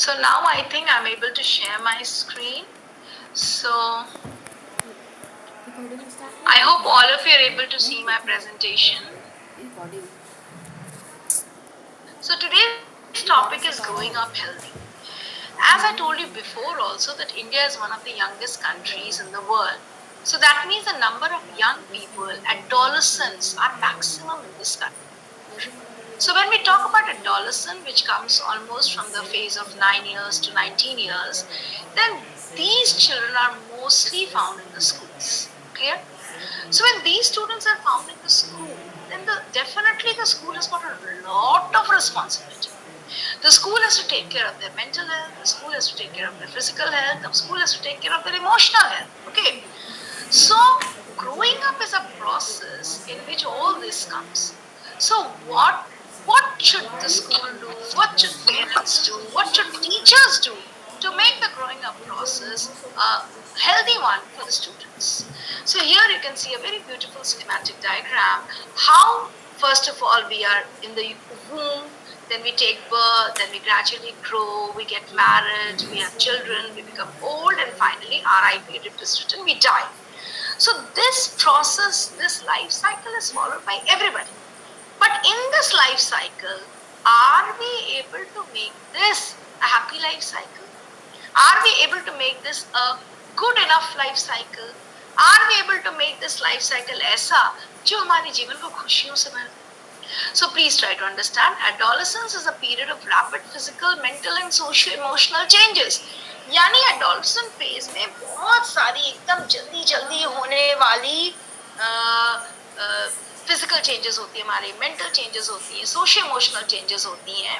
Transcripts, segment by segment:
So now I think I'm able to share my screen. So I hope all of you are able to see my presentation. So today's topic is growing up healthy. As I told you before also that India is one of the youngest countries in the world. So that means the number of young people, adolescents are maximum in this country. So when we talk about adolescent, which comes almost from the phase of 9 years to 19 years, then these children are mostly found in the schools. Clear? So when these students are found in the school, then definitely the school has got a lot of responsibility. The school has to take care of their mental health, the school has to take care of their physical health, the school has to take care of their emotional health. Okay. So growing up is a process in which all this comes. So what should the school do? What should parents do? What should teachers do to make the growing up process a healthy one for the students? So here you can see a very beautiful schematic diagram. How first of all we are in the womb, then we take birth, then we gradually grow, we get married, we have children, we become old, and finally RIP is written, we die. So this process, this life cycle is followed by everybody. But in this life cycle, are we able to make this a happy life cycle? Are we able to make this a good enough life cycle? Are we able to make this life cycle ऐसा जो हमारे जीवन को खुशियों से भर दे? So please try to understand, adolescence is a period of rapid physical, mental and social emotional changes. यानी adolescent phase में बहुत सारी एकदम जल्दी जल्दी होने वाली फिजिकल चेंजेस होती है, हमारे मेंटल चेंजेस होती है, सोशल इमोशनल चेंजेस होती हैं,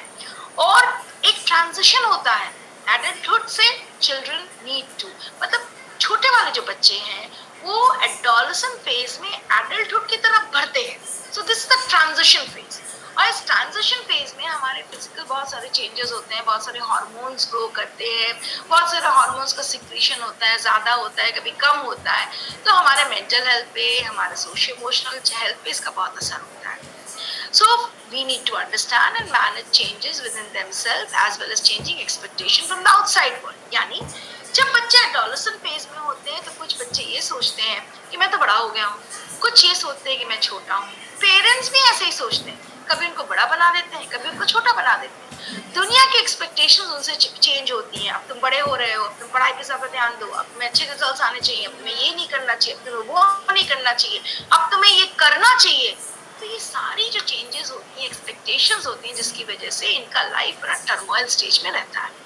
और एक ट्रांजिशन होता है एडल्टहुड से चिल्ड्रन नीड टू, मतलब छोटे वाले जो बच्चे हैं वो एडोलेसेंट फेज में एडल्टहुड की तरफ बढ़ते हैं. सो this is the transition phase. और इस ट्रांजिशन फेज में हमारे फिजिकल बहुत सारे चेंजेस होते हैं, बहुत सारे हार्मोन्स ग्रो करते हैं, बहुत सारे हार्मोन्स का सिक्रीशन होता है, ज्यादा होता है, कभी कम होता है. तो हमारे मेंटल हेल्थ पे, हमारे सोशल इमोशनल हेल्थ पे इसका बहुत असर होता है. So we need to understand and manage changes within themselves as well as changing expectation from the outside world. यानी जब बच्चे एडोलेसेंट फेज में होते हैं तो कुछ बच्चे ये सोचते हैं कि मैं तो बड़ा हो गया हूँ, कुछ ये सोचते हैं कि मैं छोटा हूँ. पेरेंट्स भी ऐसे ही सोचते हैं, कभी उनको बड़ा बना देते हैं, कभी उनको छोटा बना देते हैं. दुनिया की एक्सपेक्टेशंस उनसे चेंज होती हैं. अब तुम बड़े हो रहे हो, अब तुम पढ़ाई पे ज्यादा ध्यान दो, अब तुम्हें अच्छे रिजल्ट्स आने चाहिए, अब तुम्हें ये नहीं करना चाहिए, अब तुम्हें वो नहीं करना चाहिए, अब तुम्हें ये करना चाहिए. तो ये सारी जो चेंजेस होती हैं, एक्सपेक्टेशंस होती हैं, जिसकी वजह से इनका लाइफ बड़ा टर्मोइल स्टेज में रहता है.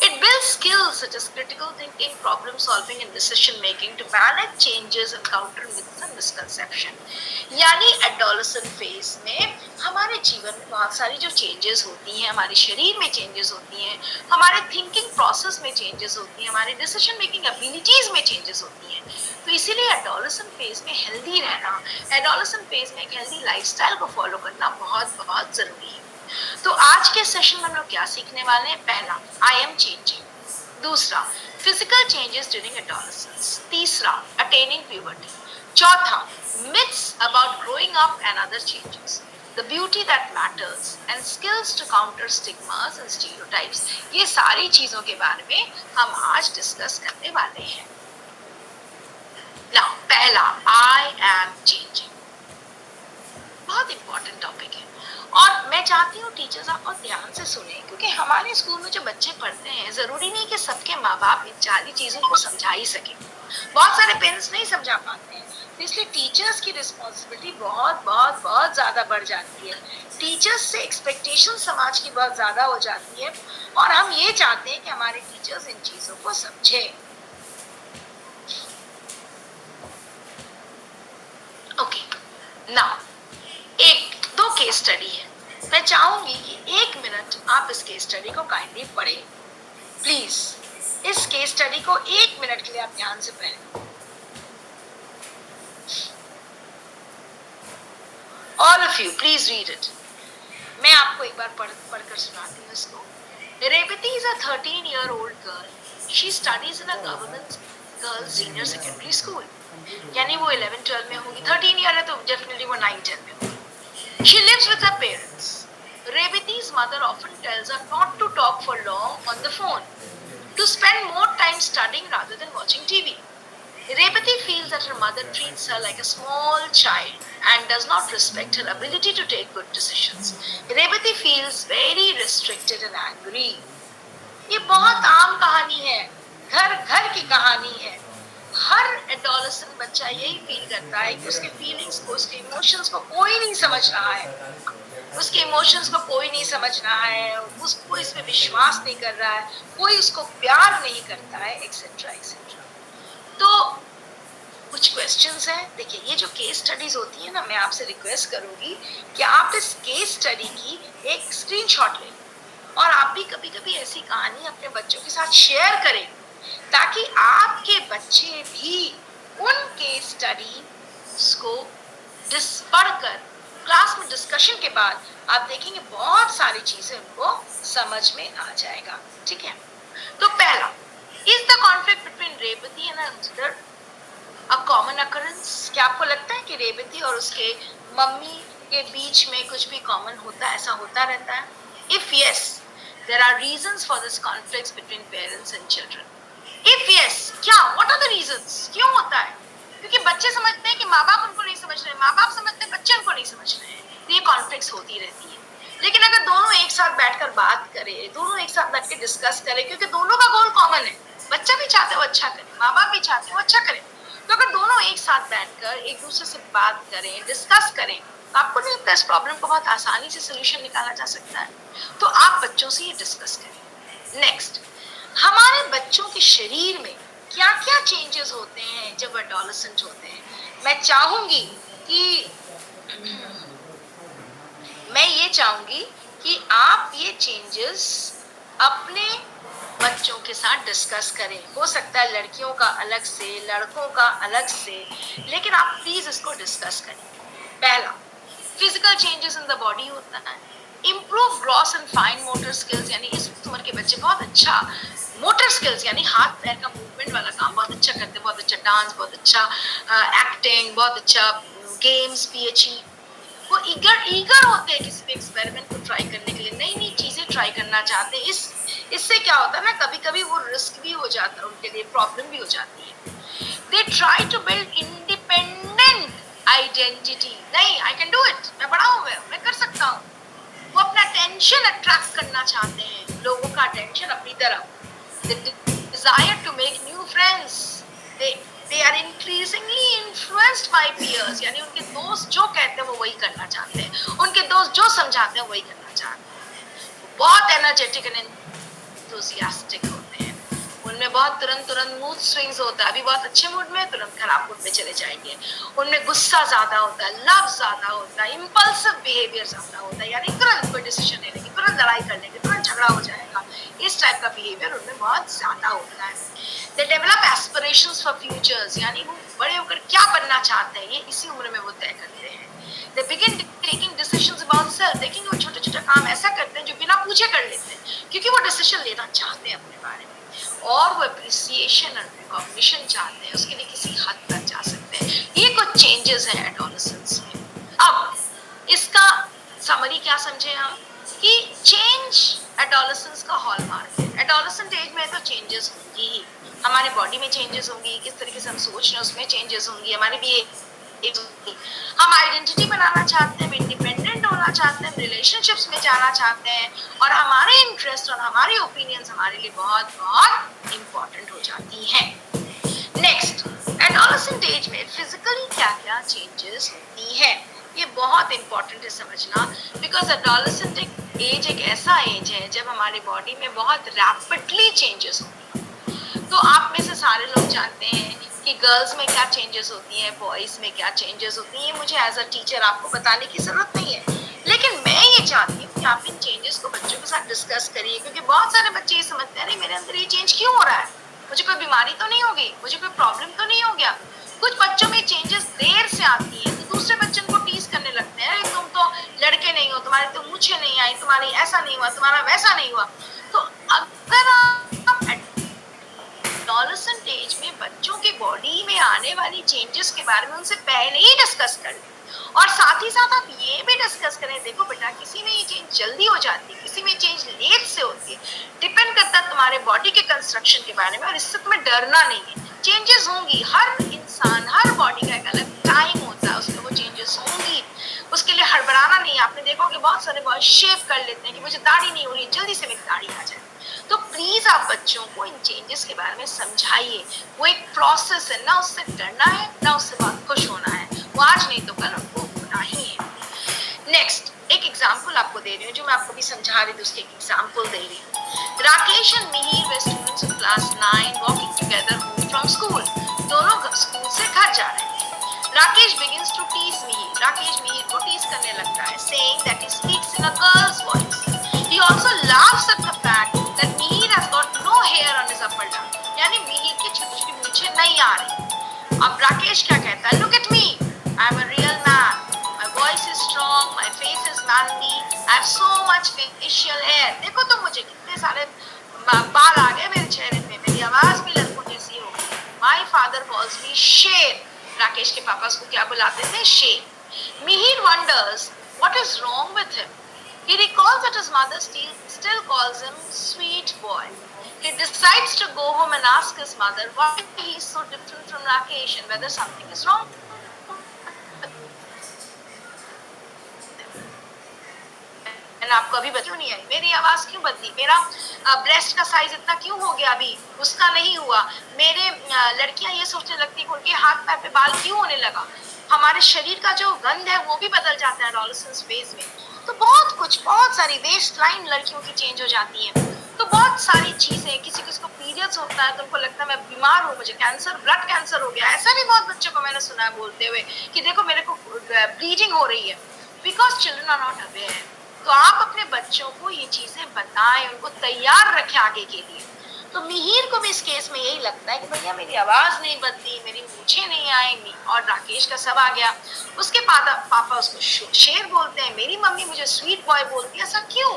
It builds skills such as critical thinking, problem solving and decision making to manage changes and counter myths and misconception. यानी adolescent phase में हमारे जीवन में बहुत सारी जो changes होती हैं, हमारे शरीर में changes होती हैं, हमारे thinking process में changes होती हैं, हमारे decision making abilities में changes होती हैं. तो इसीलिए adolescent phase में healthy रहना, adolescent phase में एक healthy lifestyle को follow करना बहुत बहुत जरूरी है. तो आज के सेशन में हम लोग क्या सीखने वाले हैं? पहला, आई एम चेंजिंग. दूसरा, फिजिकल चेंजेस ड्यूरिंग एडोलेसेंस. तीसरा, अटेनिंग प्यूबर्टी. चौथा, myths about growing up and other changes. The beauty that matters and skills to counter stigmas and stereotypes. ये सारी चीजों के बारे में हम आज डिस्कस करने वाले हैं. Now, पहला, I am changing. बहुत इंपॉर्टेंट टॉपिक है और मैं चाहती हूँ टीचर्स आप बहुत ध्यान से सुने, क्योंकि हमारे स्कूल में जो बच्चे पढ़ते हैं जरूरी नहीं कि सबके माँ बाप इन सारी चीजों को समझा ही सके. बहुत सारे पेरेंट्स नहीं समझा पाते हैं, तो इसलिए टीचर्स की रिस्पॉन्सिबिलिटी बहुत बहुत बहुत ज्यादा बढ़ जाती है. टीचर्स से एक्सपेक्टेशन समाज की बहुत ज्यादा हो जाती है और हम ये चाहते हैं कि हमारे टीचर्स इन चीजों को समझे. ओके, नाउ एक दो केस स्टडी है. मैं चाहूंगी कि 1 मिनट आप इस केस स्टडी को काइंडली पढ़ें. प्लीज इस केस स्टडी को 1 मिनट के लिए आप ध्यान से पढ़ें. All of you please read it. मैं आपको एक बार पढ़कर सुनाती हूँ इसको. Revathi is a 13-year-old girl. She studies in a government girls senior secondary school. यानी वो 11-12 में होगी. 13 ईयर है तो डेफिनेटली वो 9-10 में होगी. She lives with her parents. Revati's Rebati's mother often tells her not to talk for long on the phone, to spend more time studying rather than watching TV. Rebati feels that her mother treats her like a small child and does not respect her ability to take good decisions. Rebati feels very restricted and angry. ये बहुत आम कहानी है, घर घर की कहानी है. हर एडोलेसेंट बच्चा यही फील करता है कि उसके फीलिंग्स को, उसके इमोशंस को कोई नहीं समझ रहा है, उसके इमोशंस को कोई नहीं समझ रहा है, उसको इसमें विश्वास नहीं कर रहा है, कोई उसको प्यार नहीं करता है, एक्सेट्रा एक्सेट्रा. तो कुछ क्वेश्चंस हैं. देखिए, ये जो केस स्टडीज होती है ना, मैं आपसे रिक्वेस्ट करूंगी कि आप इस केस स्टडी की एक स्क्रीनशॉट लें और आप भी कभी कभी ऐसी कहानी अपने बच्चों के साथ शेयर करें, ताकि आपके बच्चे भी उन केस स्टडीज को पढ़कर क्लास में डिस्कशन के बाद आप देखेंगे बहुत सारी चीजें उनको समझ में आ जाएगा. ठीक है, तो पहला, is the conflict between Revati and अंजदर अ कॉमन अकरेंस? क्या आपको लगता है कि रेवती और उसके मम्मी के बीच में कुछ भी कॉमन होता है, ऐसा होता रहता है? If yes, there are reasons for this conflicts between parents and children. If yes, क्या? What are the reasons? क्यों होता है? क्योंकि बच्चे समझते हैं कि माँ बाप उनको नहीं समझ रहे, माँ बाप समझते हैं बच्चे उनको नहीं समझ रहे हैं, तो ये कॉन्फ्लिक्ट्स होती रहती है. लेकिन अगर दोनों एक साथ बैठकर बात करें, दोनों एक साथ बैठ के डिस्कस करें, क्योंकि दोनों का गोल कॉमन है, बच्चा भी चाहते हो अच्छा करे, माँ बाप भी चाहते हो अच्छा करे, तो अगर दोनों एक साथ बैठकर एक दूसरे से बात करें, डिस्कस करें, आपको नहीं लगता इस प्रॉब्लम को बहुत आसानी से सोल्यूशन निकाला जा सकता है? तो आप बच्चों से ये डिस्कस करें. नेक्स्ट, हमारे बच्चों के शरीर में क्या क्या चेंजेस होते हैं जब एडोलेसेंट होते हैं? मैं चाहूंगी कि आप ये चेंजेस अपने बच्चों के साथ डिस्कस करें. हो सकता है लड़कियों का अलग से, लड़कों का अलग से, लेकिन आप प्लीज इसको डिस्कस करें. पहला, physical changes in the body होता है. Improve gross and fine motor skills, यानी इस उम्र के बच्चे बहुत अच्छा मोटर स्किल्स यानी हाथ पैर का मूवमेंट वाला काम बहुत अच्छा करते हैं, बहुत अच्छा डांस, बहुत अच्छा एक्टिंग, बहुत अच्छा गेम्स, पीएचई. वो ईगर होते हैं किसी भी एक्सपेरिमेंट को ट्राई करने के लिए, नई नई चीजें ट्राई करना चाहते हैं. इससे क्या होता है ना, कभी कभी वो रिस्क भी हो जाता है, उनके लिए प्रॉब्लम भी हो जाती है. They try to build independent identity. नहीं, आई कैन डू इट, मैं बड़ा हूँ, मैं कर सकता हूँ. वो अपना अटेंशन अट्रैक्ट करना चाहते हैं, लोगों का अटेंशन अपनी तरफ. They desire to make new friends. They are increasingly influenced by peers. यानी उनके दोस्त जो कहते हैं वो वही करना चाहते हैं, उनके दोस्त जो समझाते हैं वही करना चाहते हैं. बहुत एनर्जेटिक एंड एंथुसियास्टिक होते हैं, उनमें बहुत तुरंत मूड स्विंग्स होता है. अभी बहुत अच्छे मूड में, तुरंत खराब मूड में चले जाएंगे. उनमें गुस्सा ज्यादा होता है, लव ज्यादा होता है, इंपल्सिव बिहेवियर ज्यादा होता है, यानी तुरंत कोई डिसीजन ले लेंगे, तुरंत लड़ाई कर लेंगे, तुरंत झगड़ा हो जाएगा. इस टाइप का बिहेवियर उनमें बहुत ज्यादा होता है. They develop aspirations for futures, यानी वो बड़े होकर क्या बनना चाहते हैं, ये इसी उम्र में वो तय करते हैं. They begin taking decisions about self. देखेंगे वो छोटे छोटे काम ऐसा करते हैं जो बिना पूछे कर लेते हैं, क्योंकि वो डिसीजन लेना चाहते हैं अपने बारे में, और वो अप्रिसिएशन और रिकॉग्निशन चाहते हैं, उसके लिए किसी हद तक जा सकते हैं. ये कुछ चेंजेस हैं एडोलेसेंस में. अब इसका समरी क्या समझे हम, कि चेंज एडोलेसेंस का हॉलमार्क है. एडोलेसेंट एज में तो चेंजेस होंगी ही, हमारे बॉडी में चेंजेस होंगी, किस तरीके से हम सोच रहे हैं उसमें चेंजेस होंगी, हमारे भी हम आइडेंटिटी बनाना चाहते हैं, इंडिपेंडेंट होना चाहते हैं, रिलेशनशिप्स में जाना चाहते हैं, और हमारे इंटरेस्ट और हमारे ओपिनियंस हमारे लिए बहुत बहुत इंपॉर्टेंट हो जाती हैं. नेक्स्ट, एडोलेसेंट एज में फिजिकली क्या क्या चेंजेस होती हैं, ये बहुत इंपॉर्टेंट है समझना, बिकॉज एडोलेसेंट एज एक ऐसा एज है जब हमारे बॉडी में बहुत रैपिडली चेंजेस होती हैं. तो आप में से सारे लोग जानते हैं कि गर्ल्स में क्या चेंजेस होती हैं, बॉयज में क्या चेंजेस होती हैं. ये मुझे एज अ टीचर आपको बताने की जरूरत नहीं है, लेकिन मैं ये चाहती हूँ कि आप इन चेंजेस को बच्चों के साथ डिस्कस करिए, क्योंकि बहुत सारे बच्चे ये समझते हैं, मेरे अंदर ये चेंज क्यों हो रहा है, मुझे कोई बीमारी तो नहीं हो गई, मुझे कोई प्रॉब्लम तो नहीं हो गया. कुछ बच्चों में चेंजेस देर से आती है, तो दूसरे बच्चों को टीज करने लगते हैं, तुम तो लड़के नहीं हो, तुम्हारे तो मूछें नहीं आई, तुम्हारी ऐसा नहीं हुआ, तुम्हारा वैसा नहीं हुआ. तो अगर आप एडोलेसेंट एज में बच्चों के बॉडी में आने वाली चेंजेस के बारे में उनसे पहले ही डिस्कस कर लें, और साथ ही साथ आप ये भी डिस्कस करें, देखो बेटा किसी में ये चेंज जल्दी हो जाती है, किसी में चेंज लेट से होती है, डिपेंड करता है तुम्हारे बॉडी के कंस्ट्रक्शन के बारे में, और इससे तुम्हें डरना नहीं है। चेंजेस होंगी, हर इंसान, हर बॉडी का एक अलग टाइम होता है, उसमें वो चेंजेस होंगी, उसके लिए हड़बड़ाना नहीं। आपने देखा कि बहुत सारे बॉयज शेव कर लेते हैं कि मुझे दाढ़ी नहीं हो रही, जल्दी से मेरी दाढ़ी आ जाए। तो प्लीज आप बच्चों को इन चेंजेस के बारे में समझाइए, वो एक प्रोसेस है, ना उससे डरना है ना उससे बहुत खुश होना है, वो आज नहीं तो कल उनको होना ही है। नेक्स्ट एक एग्जाम्पल आपको दे रही हूँ, जो मैं आपको भी समझा रही थी उसके एग्जाम्पल दे रही हूँ। Rakesh and Mihir way students of class 9 walking together home from school. दोनों स्कूल से घर जा रहे हैं। Rakesh begins to tease Mihir, Rakesh Mihir को टीज करने लगता है, saying that he speaks in a girl's voice. He also laughs at the fact that Mihir has got no hair on his upper lip, यानी मिहिर की छोटी-छोटी मूंछें नहीं आ रही। अब राकेश क्या कहता है, look at me, I am a real man, my voice is strong, my face is manly, I have so much facial hair। देखो तो मुझे कितने सारे बाल आ गए मेरे चेहरे पे, मेरी आवाज भी लड़कों जैसी हो गई। My father calls me शेर, राकेश के पापा उसको क्या बुलाते थे, शेर। Mihir wonders what is wrong with him. He recalls that his mother still calls him sweet boy. He decides to go home and ask his mother why he is so different from Rakesh and whether something is wrong. आपको अभी क्यों नहीं आई, मेरी आवाज क्यों बदली, मेरा breast का साइज इतना क्यों हो गया, अभी उसका नहीं हुआ, मेरे लड़कियां ये सोचने लगती है कि उनके हाथ पैर पे बाल क्यों होने लगा, हमारे शरीर का जो गंध है वो भी बदल जाता है एडोलेसेंस फेज में। तो बहुत कुछ, बहुत सारी वेस्ट लाइन लड़कियों की चेंज हो जाती है। तो बहुत सारी चीजें, किसी किसी को पीरियड्स होता है तो उनको लगता है मैं बीमार हूँ, मुझे कैंसर, ब्लड कैंसर हो गया। ऐसा भी बहुत बच्चों को मैंने सुना है बोलते हुए कि देखो मेरे को ब्लीडिंग हो रही है, because children are not aware. तो आप अपने बच्चों को ये चीजें बताएं, उनको तैयार रखें आगे के लिए। तो मिहिर को भी इस केस में यही लगता है कि भैया मेरी आवाज नहीं बदली, मेरी मूछें नहीं आएंगी, और राकेश का सब आ गया। उसके पापा उसको शेर बोलते हैं, मेरी मम्मी मुझे स्वीट बॉय बोलती है। ऐसा क्यों,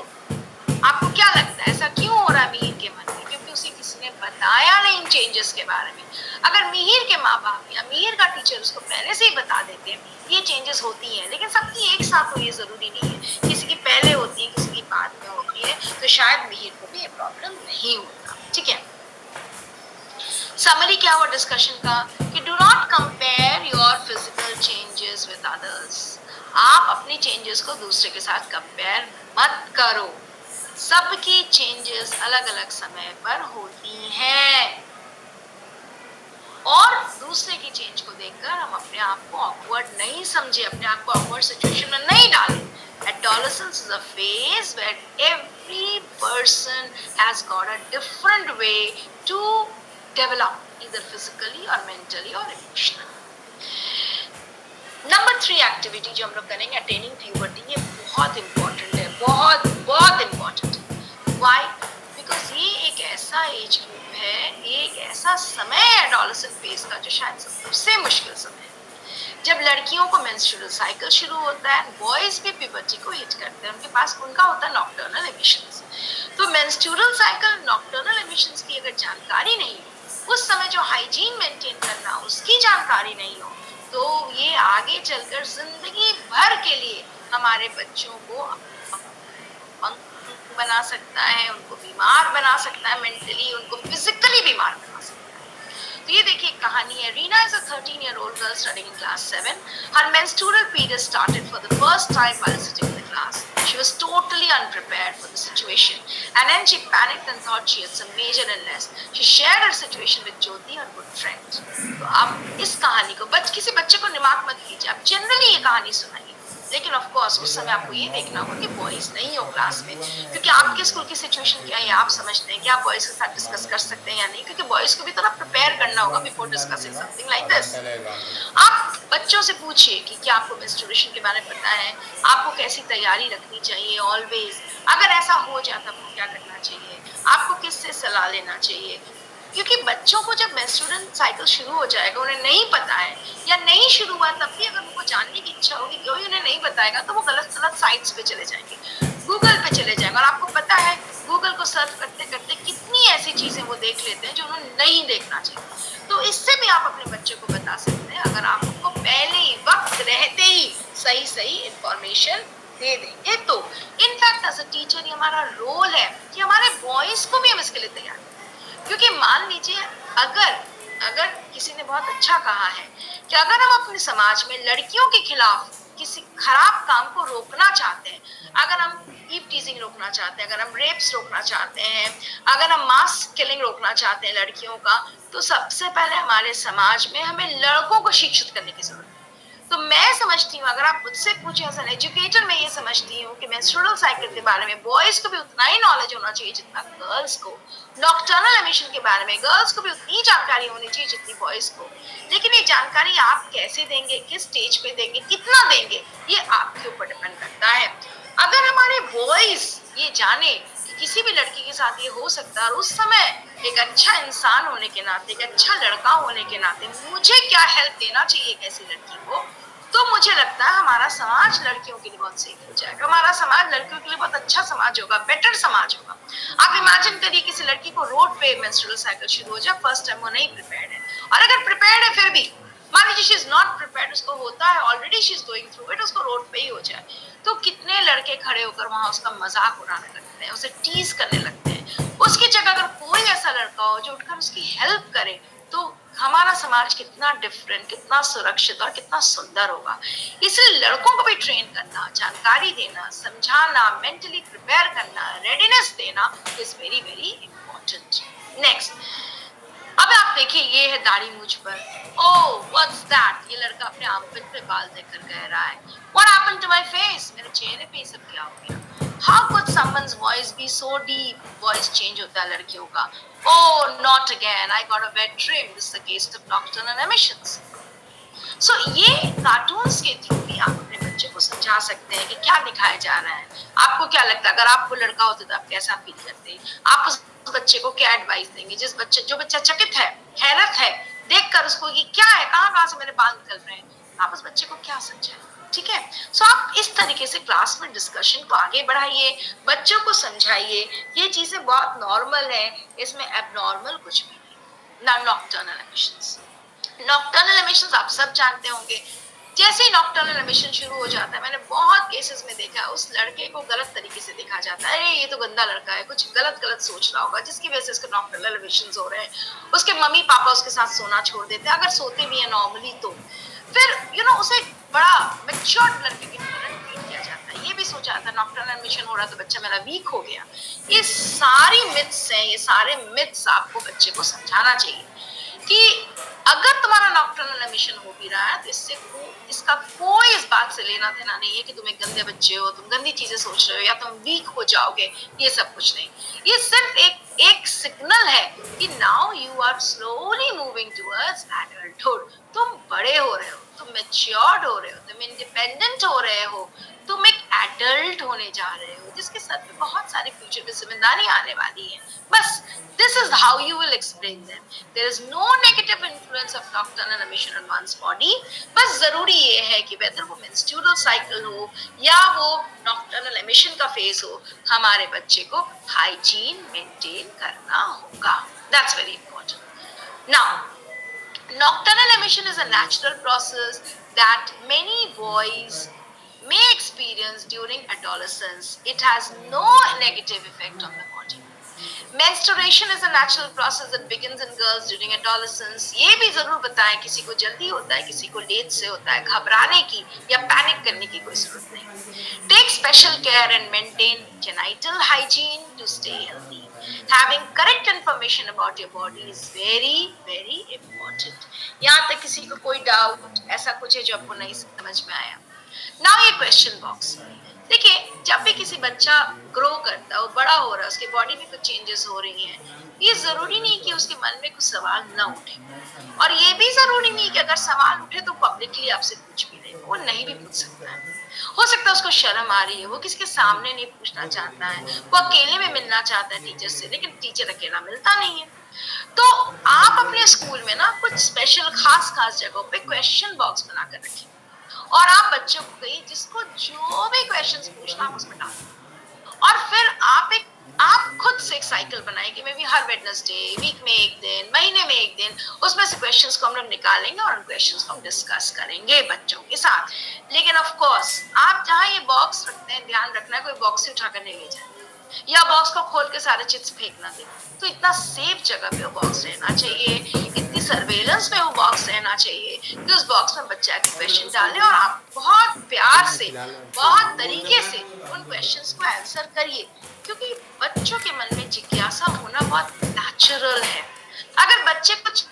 आपको क्या लगता है ऐसा क्यों हो रहा है मिहिर के मन में? क्योंकि उसे किसी ने बताया नहीं इन चेंजेस के बारे में। अगर मिहिर के माँ बाप या मिहिर का टीचर उसको पहले से ही बता देते ये चेंजेस होती हैं, लेकिन सबकी एक साथ हो ये जरूरी नहीं है, किसी की पहले होती है किसी की बाद में होती है, तो शायद मिहिर को भी ये प्रॉब्लम नहीं होता। ठीक है, समरी क्या हुआ डिस्कशन का कि do not compare your physical changes with others. आप अपनी चेंजेस को दूसरे के साथ कंपेयर मत करो, सबकी चेंजेस अलग अलग समय पर होती हैं, और दूसरे की चेंज को देखकर हम अपने आप को ऑकवर्ड नहीं समझे, अपने आप को ऑकवर्ड सिचुएशन में नहीं डालें। Adolescence is a phase where every person has got a different way to develop, either physically or mentally or emotionally. Number 3 activity जो हम लोग करेंगे, अटेनिंग प्यूबर्टी, ये बहुत इंपॉर्टेंट है, बहुत बहुत इंपॉर्टेंट है। Why? Because ये एक ऐसा एज ग्रुप है, एक ऐसा समय है एडोलेसेंट फेज का जो शायद सबसे मुश्किल समय है, जब लड़कियों को मेंस्ट्रुअल साइकिल शुरू होता है, बॉयज भी प्यूबर्टी को हिट करते हैं, उनके पास उनका होता है नॉक्टर्नल एमिशंस। तो मेंस्ट्रुअल साइकिल, नॉक्टर्नल एमिशंस की अगर जानकारी नहीं हो, उस समय जो हाइजीन मेंटेन करना उसकी जानकारी नहीं हो, तो ये आगे चलकर जिंदगी भर के लिए हमारे बच्चों को बना सकता है, उनको बीमार बना सकता है, मेंटली उनको फिजिकली बीमार बना सकता है। तो ये देखिए कहानी है, Reena is a 13-year-old girl studying in class 7. Her menstrual period started for the first time while sitting in the class. She was totally unprepared for the situation, and then she panicked and thought she had some major illness. She shared her situation with Jyoti, her good friend. तो आप इस कहानी को किसी बच्चे को दिमाग मत कीजिए, आप जनरली ये कहानी सुनाइए, लेकिन ऑफ कोर्स उस समय आपको ये देखना होगा कि बॉयज नहीं हो क्लास में, क्योंकि आपके स्कूल की सिचुएशन क्या है आप समझते हैं कि आप बॉयज के साथ डिस्कस कर सकते हैं या नहीं, क्योंकि बॉयज को भी थोड़ा प्रिपेयर करना होगा before discussing something like this. आप बच्चों से पूछिए कि क्या आपको मेंस्ट्रुएशन के बारे में पता है, आपको कैसी तैयारी रखनी चाहिए ऑलवेज, अगर ऐसा हो जाता आपको क्या करना चाहिए, आपको किससे सलाह लेना चाहिए, क्योंकि बच्चों को जब मेंस्ट्रुअल साइकिल शुरू हो जाएगा, उन्हें नहीं पता है या नहीं शुरू हुआ, तब भी अगर उनको जानने की इच्छा होगी, कोई उन्हें नहीं बताएगा तो वो गलत गलत साइट्स पे चले जाएंगे, गूगल पे चले जाएंगे, और आपको पता है गूगल को सर्च करते करते कितनी ऐसी चीजें वो देख लेते हैं जो उन्हें नहीं देखना चाहिए। तो इससे भी आप अपने बच्चे को बता सकते हैं, अगर आप उनको पहले ही वक्त रहते ही सही सही इंफॉर्मेशन दे देंगे तो। इनफैक्ट एज अ टीचर ये हमारा रोल है कि हमारे बॉयज को भी हम इसके लिए तैयार करें। क्योंकि मान लीजिए अगर अगर किसी ने बहुत अच्छा कहा है कि अगर हम अपने समाज में लड़कियों के खिलाफ किसी खराब काम को रोकना चाहते हैं, अगर हम ईव टीजिंग रोकना चाहते हैं, अगर हम रेप्स रोकना चाहते हैं, अगर हम मास किलिंग रोकना चाहते हैं लड़कियों का, तो सबसे पहले हमारे समाज में हमें लड़कों को शिक्षित करने की जरूरत है। तो मैं समझती हूँ, अगर आप मुझसे पूछे एज एन एजुकेटर, मैं ये समझती हूँ कि मेंस्ट्रुअल साइकिल के बारे में बॉयज को भी उतना ही नॉलेज होना चाहिए जितना गर्ल्स को। नॉक्टर्नल एमिशन के बारे में गर्ल्स को भी उतनी जानकारी होनी चाहिए जितनी बॉयज को। लेकिन ये जानकारी आप कैसे देंगे, किस स्टेज पे देंगे, कितना देंगे, ये आपके ऊपर डिपेंड करता है। अगर हमारे बॉयज ये जाने कि किसी भी लड़की के साथ ये हो सकता है और उस समय एक अच्छा इंसान होने के नाते, एक अच्छा लड़का होने के नाते मुझे क्या हेल्प देना चाहिए एक ऐसी लड़की को, तो मुझे लगता है हमारा समाज लड़कियों के लिए बहुत सेफ हो जाएगा। हमारा समाज लड़कियों के लिए बहुत अच्छा समाज होगा, बेटर समाज होगा। आप इमेजिन करिए किसी लड़की को रोड पे मेंस्ट्रुअल साइकिल शुरू हो जाए, फर्स्ट टाइम वो नहीं प्रिपेयर्ड है, और अगर प्रिपेयर्ड है फिर भी मान लीजिए शी इज नॉट प्रिपेयर्ड, उसको होता है already, she is going through it, उसको रोड पे ही हो जाए, तो कितने लड़के खड़े होकर वहां उसका मजाक उड़ाने लगते हैं, उसे टीज करने लगते हैं। उसकी जगह अगर कोई ऐसा लड़का हो जो उठकर उसकी हेल्प करे, तो हमारा समाज कितना डिफरेंट, कितना सुरक्षित और कितना सुंदर होगा। इसलिए लड़कों को भी ट्रेन करना, जानकारी देना, समझाना, मेंटली प्रिपेयर करना, रेडीनेस देना is very very important. Next, अब आप देखिए ये है दाढ़ी मूंछ पर। ओह व्हाट्स दैट, ये लड़का अपने आर्मपिट पे बाल देखकर कह रहा है what happened to my face, मेरे चेहरे पे ये सब क्या हो गया। How could someone's voice be so deep, voice change होता है लड़कियों का। Oh not again, I got a weight trim, this is the case of nocturnal emissions. So ये कार्टून्स के थ्रू भी आप अपने बच्चे को समझा सकते हैं कि क्या दिखाया जा रहा है। आपको क्या लगता है अगर आपको लड़का होता तो आप कैसा फील करते, आप उस बच्चे को क्या एडवाइस देंगे। जो बच्चा चकित है, हैरत है देखकर उसको कि क्या है, कहाँ से मेरे बाल निकल रहे हैं, आप उस बच्चे को क्या समझाएं। ठीक है, सो आप इस तरीके से क्लास में डिस्कशन को आगे बढ़ाइए, बच्चों को समझाइए ये चीजें बहुत नॉर्मल है, इसमें एबनॉर्मल कुछ भी नहीं। ना नॉक्टर्नल एमिशंस, नॉक्टर्नल एमिशंस आप सब जानते होंगे। जैसे ही नॉक्टर्नल एमिशन शुरू हो जाता है, मैंने बहुत केसेस में देखा है, उस लड़के को गलत तरीके से देखा जाता है, अरे ये तो गंदा लड़का है, कुछ गलत गलत सोच रहा होगा जिसकी वजह से उसके नॉक्टर्नल एमिशंस हो रहे हैं। उसके मम्मी पापा उसके साथ सोना छोड़ देते हैं, अगर सोते भी हैं नॉर्मली तो फिर उसे बड़ा मैच्योर्ड लड़के की तरह ट्रीट किया जाता है। ये भी सोचा जाता है नॉक्टर्नल एमिशन हो रहा तो बच्चा मेरा वीक हो गया। ये सारी मिथ्स हैं, ये सारे मिथ्स आपको बच्चे को समझाना चाहिए कि अगर तुम्हारा नॉक्टर्नल एमिशन हो भी रहा है तो इसका कोई इस बात से लेना देना नहीं है कि तुम एक गंदे बच्चे हो, तुम गंदी चीजें सोच रहे हो या तुम वीक हो जाओगे, ये सब कुछ नहीं। ये सिर्फ एक सिग्नल है कि now you are slowly moving towards adulthood. तुम बड़े हो रहे हो, तुम मैच्योर्ड हो रहे हो, तुम इंडिपेंडेंट हो रहे हो, तुम एक एडल्ट होने जा रहे हो जिसके सर पे बहुत सारी फ्यूचर में जिम्मेदारी आने वाली है। बस this is how you will explain them. There is no negative influence of nocturnal emission on one's body. बस जरूरी ये है कि whether वो menstrual cycle हो या वो nocturnal emission का फेज हो, हमारे बच्चे को हाइजीन मेंटेन करना होगा। That's very important. Now, nocturnal emission is a natural process that many boys may experience during adolescence. It has no negative effect on the body. Menstruation is a natural process that begins in girls during adolescence. ये भी जरूर बताएं किसी को जल्दी होता है, किसी को लेट से होता है, घबराने की या पैनिक करने की कोई जरूरत नहीं। Take special care and maintain genital hygiene to stay healthy. Having correct information about your body is very very important. यहाँ तक किसी को कोई डाउट ऐसा कुछ है जो आपको नहीं समझ में आया, नाउ ये क्वेश्चन बॉक्स। देखिए जब भी किसी बच्चा ग्रो करता है, वो बड़ा हो रहा है, उसके बॉडी में कुछ चेंजेस हो रही हैं, ये जरूरी नहीं कि उसके मन में कुछ सवाल ना उठे, और ये भी जरूरी नहीं कि अगर सवाल उठे तो पब्लिकली आपसे पूछ भी ले, वो नहीं भी पूछ सकता है। हो सकता है उसको शर्म आ रही है, वो किसी के सामने नहीं पूछना चाहता है, वो अकेले में मिलना चाहता है टीचर से, लेकिन टीचर अकेला मिलता नहीं है। तो आप अपने स्कूल में ना कुछ स्पेशल खास जगहों पे क्वेश्चन बॉक्स बनाकर रखें, और आप बच्चों को कहिए जिसको जो भी क्वेश्चंस पूछना आप उसमें डालें, और फिर आप खुद खुद से एक साइकिल बनाए कि मे बी हर वेडनेसडे, वीक में एक दिन, महीने में एक दिन, उसमें से क्वेश्चंस को हम लोग निकालेंगे और उन क्वेश्चंस को हम डिस्कस करेंगे बच्चों के साथ। लेकिन ऑफ कोर्स आप जहां ये बॉक्स रखते हैं, ध्यान रखना कोई बॉक्स से उठाकर नहीं ले जाए या बॉक्स को खोल के सारे चिट्स फेंक ना दे। तो इतना सेफ जगह पे वो बॉक्स रहना चाहिए, इतनी सर्वेलेंस में वो बॉक्स रहना चाहिए कि उस बॉक्स में बच्चा के क्वेश्चन डाले और आप बहुत प्यार से, बहुत तरीके से उन क्वेश्चंस को आंसर करिए, क्योंकि बच्चों के मन में जिज्ञासा होना बहुत नेचुरल है। अगर बच्चे कुछ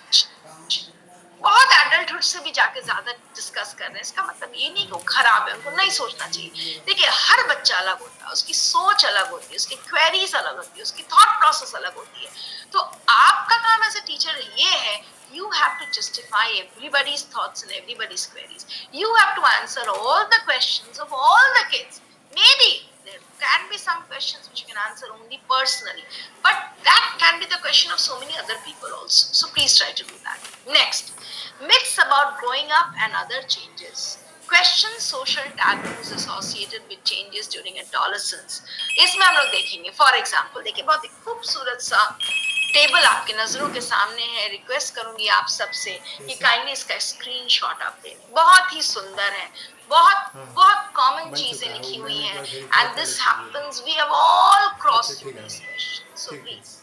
बहुत एडल्टहुड से भी जाके ज्यादा डिस्कस कर रहे हैं, इसका मतलब ये नहीं कि वो खराब है, उनको नहीं सोचना चाहिए। देखिए हर बच्चा अलग होता है, उसकी सोच अलग होती है, उसकी क्वेरीज अलग होती है, उसकी थॉट प्रोसेस अलग होती है। तो आपका काम एज ए टीचर ये है, you have to justify everybody's thoughts and everybody's queries. You have to answer all the questions of all the kids. Maybe there can be some questions which you can answer only personally, but that can be the question of so many other people also. So please try to do that. Next, myths about growing up and other changes. Question social taboos associated with changes during adolescence. इसमें हम लोग देखेंगे, for example देखिए बहुत ही खूबसूरत सा table आपके नजरों के सामने है। रिक्वेस्ट करूंगी आप सबसे कि काइंडली इसका स्क्रीनशॉट आप दें। बहुत ही सुंदर है, बहुत बहुत कॉमन चीजें लिखी हुई हैं, and this happens, we have all cross through this question. So please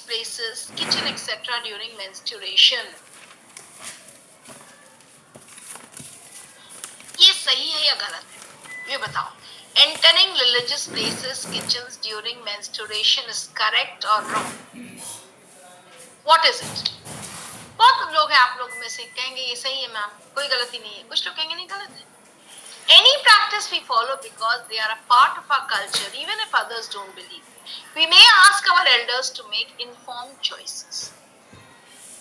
places, kitchen etc. during menstruation. ये सही है या गलत है, ये बताओ। Entering religious places, kitchens during menstruation is correct or wrong? What is it? बहुत लोग हैं आप लोगों में से कहेंगे ये सही है मैम, कोई गलती नहीं है, कुछ लोग कहेंगे नहीं गलत है। Any practice we follow because they are a part of our culture, even if others don't believe. We may ask our elders to make informed choices.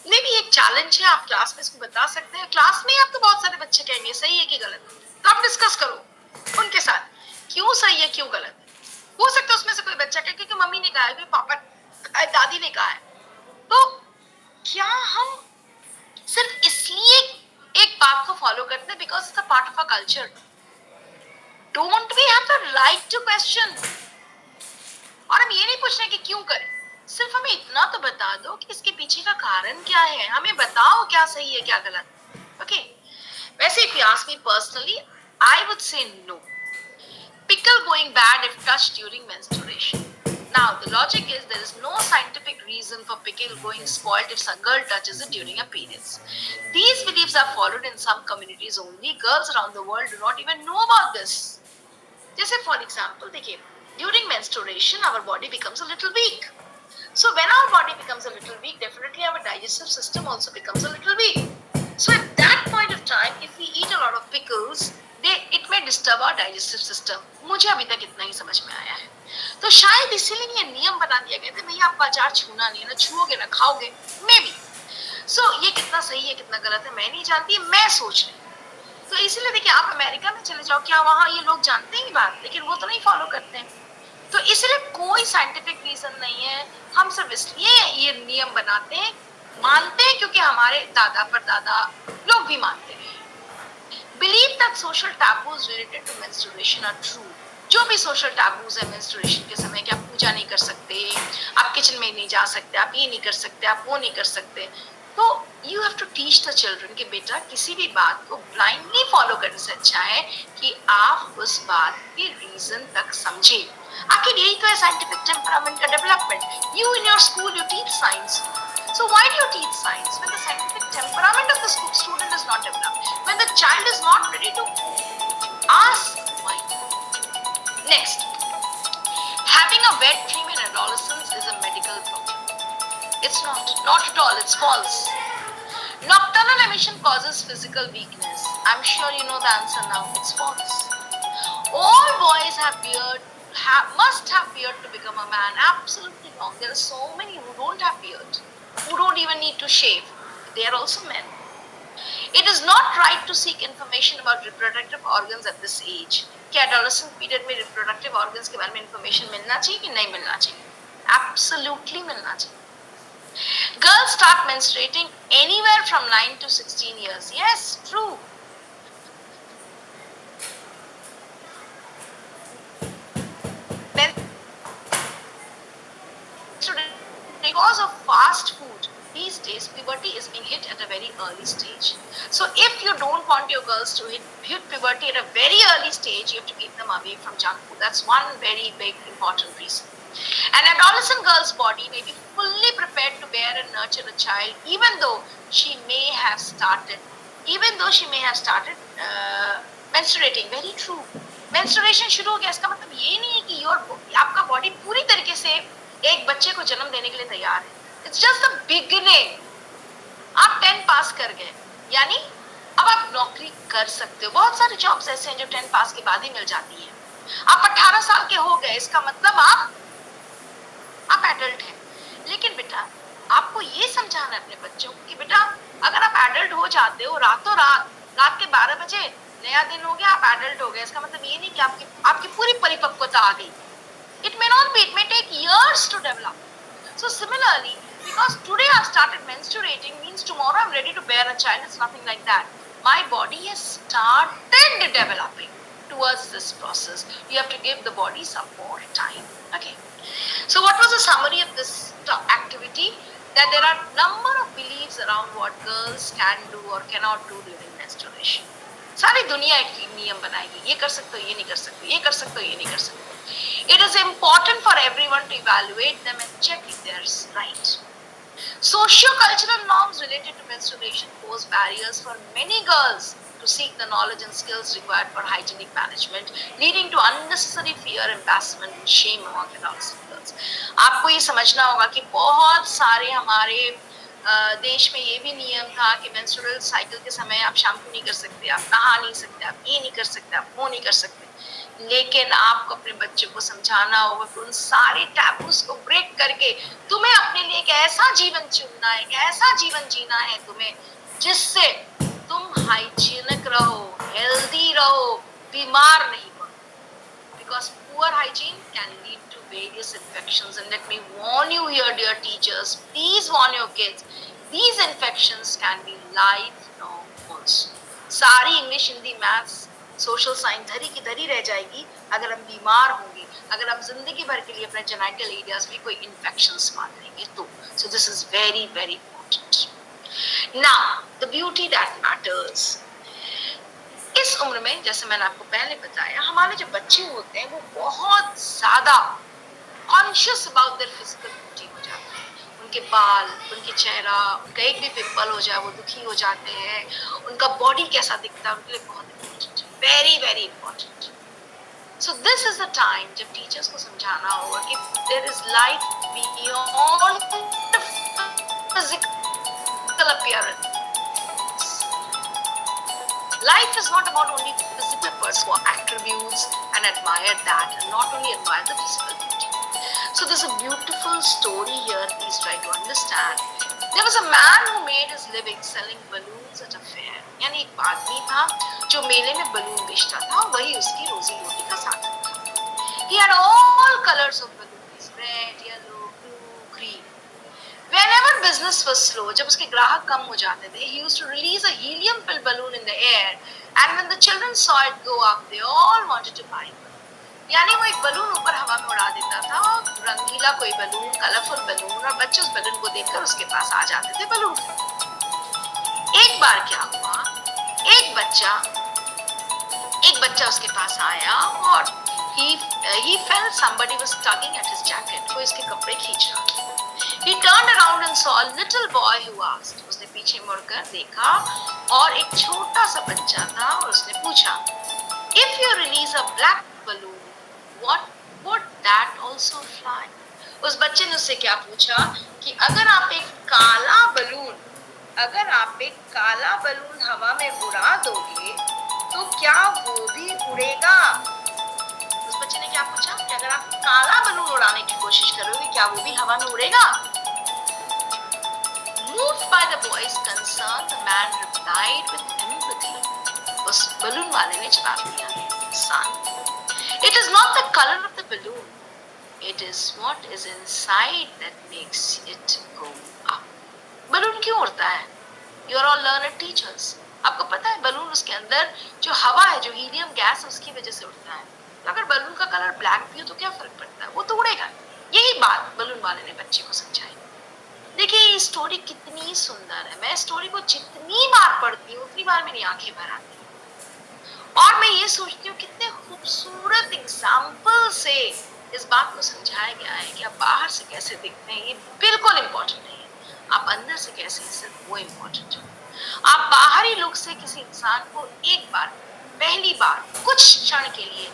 ये भी एक चैलेंज है, आप क्लास में इसको बता सकते हैं। क्लास में आप तो बहुत सारे बच्चे कहेंगे सही है कि गलत है, तो आप डिस्कस करो उनके साथ क्यों सही है क्यों गलत है। हो सकता है उसमें से कोई बच्चा कहे क्योंकि मम्मी ने कहा है, क्योंकि पापा दादी ने कहा है। तो क्या हम सिर्फ इसलिए एक बात को फॉलो करते हैं because it's a part of a culture? Don't we have the right to question? और हम ये नहीं पूछ रहे कि क्यों करें, सिर्फ हमें इतना तो बता दो कि इसके पीछे का कारण क्या है, हमें बताओ क्या सही है क्या गलत। ओके, वैसे if you ask me personally, I would say no. Pickle going bad if touched during menstruation. Now the logic is there is no scientific reason for pickle going spoiled if a girl touches it during her periods. These beliefs are followed in some communities only. Girls around the world do not even know about this. जैसे for example देखिए, during menstruation our body becomes a little weak. So when our body becomes a little weak, definitely our digestive system also becomes a little weak. So at that point of time, if we eat a lot of pickles, it may disturb our digestive system. मुझे अभी तक इतना ही समझ में आया है। तो शायद इसीलिए ये नियम बना दिया गया था, भैया आपका अचार छूना नहीं है, ना छुओगे ना खाओगे, मे बी। सो ये कितना सही है कितना गलत है मैं नहीं जानती, मैं सोच रही हूँ। तो इसीलिए देखिए आप अमेरिका में चले जाओ, क्या वहां ये लोग जानते हैं बात, लेकिन वो तो नहीं फॉलो करते हैं। तो इसलिए कोई साइंटिफिक रीजन नहीं है, हम सिर्फ इसलिए ये नियम बनाते हैं, मानते हैं क्योंकि हमारे दादा परदादा लोग भी मानते हैं। Believe that social taboos related to menstruation are true. जो भी सोशल टैबूज है मेंस्ट्रुएशन के समय कि आप पूजा नहीं कर सकते, आप किचन में नहीं जा सकते, आप ये नहीं कर सकते, आप वो नहीं कर सकते, तो you have to teach the children कि बेटा किसी भी बात को ब्लाइंडली फॉलो करने से अच्छा है कि आप उस बात के रीजन तक समझे। आखिर यही तो है साइंटिफिक टेम्परामेंट का development. You in your school you teach science, so why do you teach science when the scientific temperament of the student is not developed, when the child is not ready to ask why? Next, having a wet dream in adolescence is a medical problem. It's not at all, it's false. Nocturnal emission causes physical weakness. I'm sure you know the answer now. It's false. All boys have beard, must have beard to become a man. Absolutely wrong. There are so many who don't have beard, who don't even need to shave. They are also men. It is not right to seek information about reproductive organs at this age. क्या adolescent period में reproductive organs के बारे में information मिलना चाहिए कि नहीं मिलना चाहिए? Absolutely मिलना चाहिए. Girls start menstruating anywhere from 9 to 16 years. Yes, true. Because of fast food, these days puberty is being hit at a very early stage. So if you don't want your girls to hit puberty at a very early stage, you have to keep them away from junk food. That's one very big important reason. An adolescent girl's body may be fully prepared to bear and nurture a child, even though she may have started menstruating. Very true. Menstruation शुरू हो गया, इसका मतलब ये नहीं है कि आपका बॉडी पूरी तरीके से एक बच्चे को जन्म देने के लिए तैयार है. It's just the beginning. आप 10 पास कर गए, यानी अब आप नौकरी कर सकते हो. बहुत सारे जॉब्स ऐसे हैं जो 10 पास के बाद ही मिल जाती है. आप 18 साल के हो गए, इसका मतलब आप एडल्ट हैं. लेकिन बेटा, आपको ये समझाना है अपने बच्चों को कि बेटा, अगर आप एडल्ट हो जाते हो रातों रात के 12 बजे नया दिन हो गया, आप एडल्ट हो गए, इसका मतलब ये नहीं कि आपकी पूरी परिपक्वता आ गई. It may not be, it may take years to develop. So similarly, because today I've started menstruating means tomorrow I'm ready to bear a child. It's nothing like that. My body has started developing towards this process. You have to give the body some more time. Okay. So what was the summary of this activity? That there are number of beliefs around what girls can do or cannot do during menstruation. सारी दुनिया एक नियम बनाएगी, ये कर सकते हो, ये नहीं कर सकते, ये कर सकते हो, ये नहीं कर सकते. It is important for everyone to evaluate them and check if they are right. Socio-cultural norms related to menstruation pose barriers for many girls to seek the knowledge and skills required for hygienic management, leading to unnecessary fear, embarrassment, and shame among adolescent girls. आपको ये समझना होगा कि बहुत सारे हमारे देश में ये भी नियम था कि मेंस्ट्रुअल साइकिल के समय आप शैम्पू नहीं कर सकते, आप नहा नहीं सकते, आप ये नहीं कर सकते, आप वो नहीं कर सकते. लेकिन आपको अपने बच्चों को समझाना होगा कि उन सारे टैबूज को ब्रेक करके तुम्हें अपने लिए एक ऐसा जीवन चुनना है, एक ऐसा जीवन जीना है तुम्हें, जिससे तुम हाइजीनिक रहो, हेल्दी रहो, बीमार नहीं पड़ो. Because poor hygiene can lead to various infections. And let me warn you here, dear teachers, please warn your kids, these infections can be lifelong also. सारी English, Hindi, maths, social science धरी की धरी रह जाएगी अगर हम बीमार होंगे, अगर हम जिंदगी भर के लिए अपने जेनिटल एरियाज में कोई इन्फेक्शंस मान लेंगे तो. So this is very very important. Now the beauty that matters. इस उम्र में, जैसे मैंने आपको पहले बताया, हमारे जो बच्चे होते हैं वो बहुत ज्यादा conscious about their physical beauty हो जाते हैं. उनके बाल, उनके चेहरा, उनका एक भी पिंपल हो जाए वो दुखी हो जाते हैं. उनका बॉडी कैसा दिखता है उनके लिए बहुत इम्पोर्टेंट है, very very important. So this is the time जब टीचर्स को समझाना होगा कि there is life beyond physical appearance. Life is not about only physical personal attributes and admire that, and not only admire the physical beauty. So there's a beautiful story here, please try to understand. There was a man who made his living selling balloons at a fair. यानी एक आदमी था जो मेले में balloon बेचता था, वही उसकी रोजी रोटी का साधन था. He had all colors of balloons, red, yellow, blue, green. Whenever business was slow, जब उसके ग्राहक कम हो जाते थे, he used to release a helium-filled balloon in the air, and when the children saw it go up, they all wanted to buy it. यानी वो एक balloon ऊपर हवा में उड़ा देता था, रंगीला कोई बलून, कलरफुल बलून, और बच्चे उस बलून को देखकर उसके पास आ जाते थे बलून. एक बार क्या हुआ, एक बच्चा उसके पास आया और he felt somebody was tugging at his jacket. वो इसके कपड़े खींच रहा था. He turned around and saw a little boy who asked. उसने पीछे मुड़कर देखा और एक छोटा सा बच्चा था और उसने पूछा, If you release a black balloon, what would that also fly? उस बच्चे ने उससे क्या पूछा कि अगर आप एक काला बलून हवा में उड़ा दोगे तो क्या वो भी उड़ेगा? उस बच्चे ने क्या पूछा कि अगर आप काला बलून उड़ाने की कोशिश करोगे क्या वो भी हवा में उड़ेगा? Moved by the boy's concern, the man died with empathy. उस बलून वाले ने जवाब दिया, son, it is not the color of the balloon, it is what is inside that makes it go up. Balloon क्यों उड़ता है? You are all learned teachers. आपको पता है बलून उसके अंदर जो हवा है, जो हीलियम गैस है, उसकी वजह से उड़ता है। तो अगर बलून का कलर ब्लैक भी हो तो क्या फर्क पड़ता है, वो तो उड़ेगा। यही बात बलून वाले ने बच्चे को समझाई। देखिए ये स्टोरी कितनी सुंदर है, मैं स्टोरी को जितनी बार पढ़ती हूँ उतनी बार मेरी आंखें भर आती हैं। और मैं ये सोचती हूँ कितने खूबसूरत एग्जाम्पल से इस बात को समझाया गया है कि आप बाहर से कैसे दिखते हैं ये बिल्कुल इम्पोर्टेंट नहीं है, आप अंदर से कैसे हैं सिर्फ वो इम्पोर्टेंट है। आप बाहरी लुक से किसी इंसान को एक बार, पहली बार, कुछ क्षण के लिए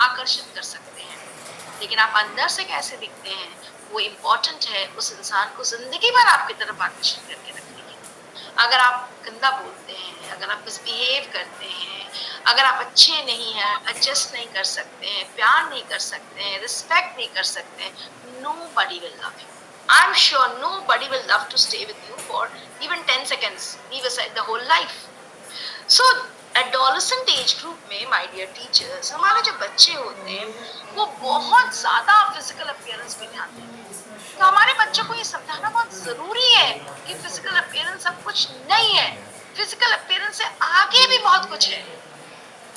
आकर्षित कर सकते हैं, लेकिन आप अंदर से कैसे दिखते हैं वो इम्पोर्टेंट है उस इंसान को जिंदगी भर आपकी तरफ आकर्षित करके रखने के। अगर आप गंदा बोलते हैं, अगर आप मिसबिहेव करते हैं, अगर आप अच्छे नहीं हैं, एडजस्ट नहीं कर सकते हैं, प्यार नहीं कर सकते हैं, रिस्पेक्ट नहीं कर सकते हैं, nobody will love you. I'm sure nobody will love to stay with you for even 10 seconds, leave aside the whole life. So adolescent age group में माय डियर टीचर्स, हमारे जो बच्चे होते हैं वो बहुत ज्यादा फिजिकल अपीयरेंस पे ध्यान देते हैं। तो हमारे बच्चों को ये समझाना बहुत जरूरी है कि फिजिकल अपीयरेंस सब कुछ नहीं है, फिजिकल अपीयरेंस से आगे भी बहुत कुछ है।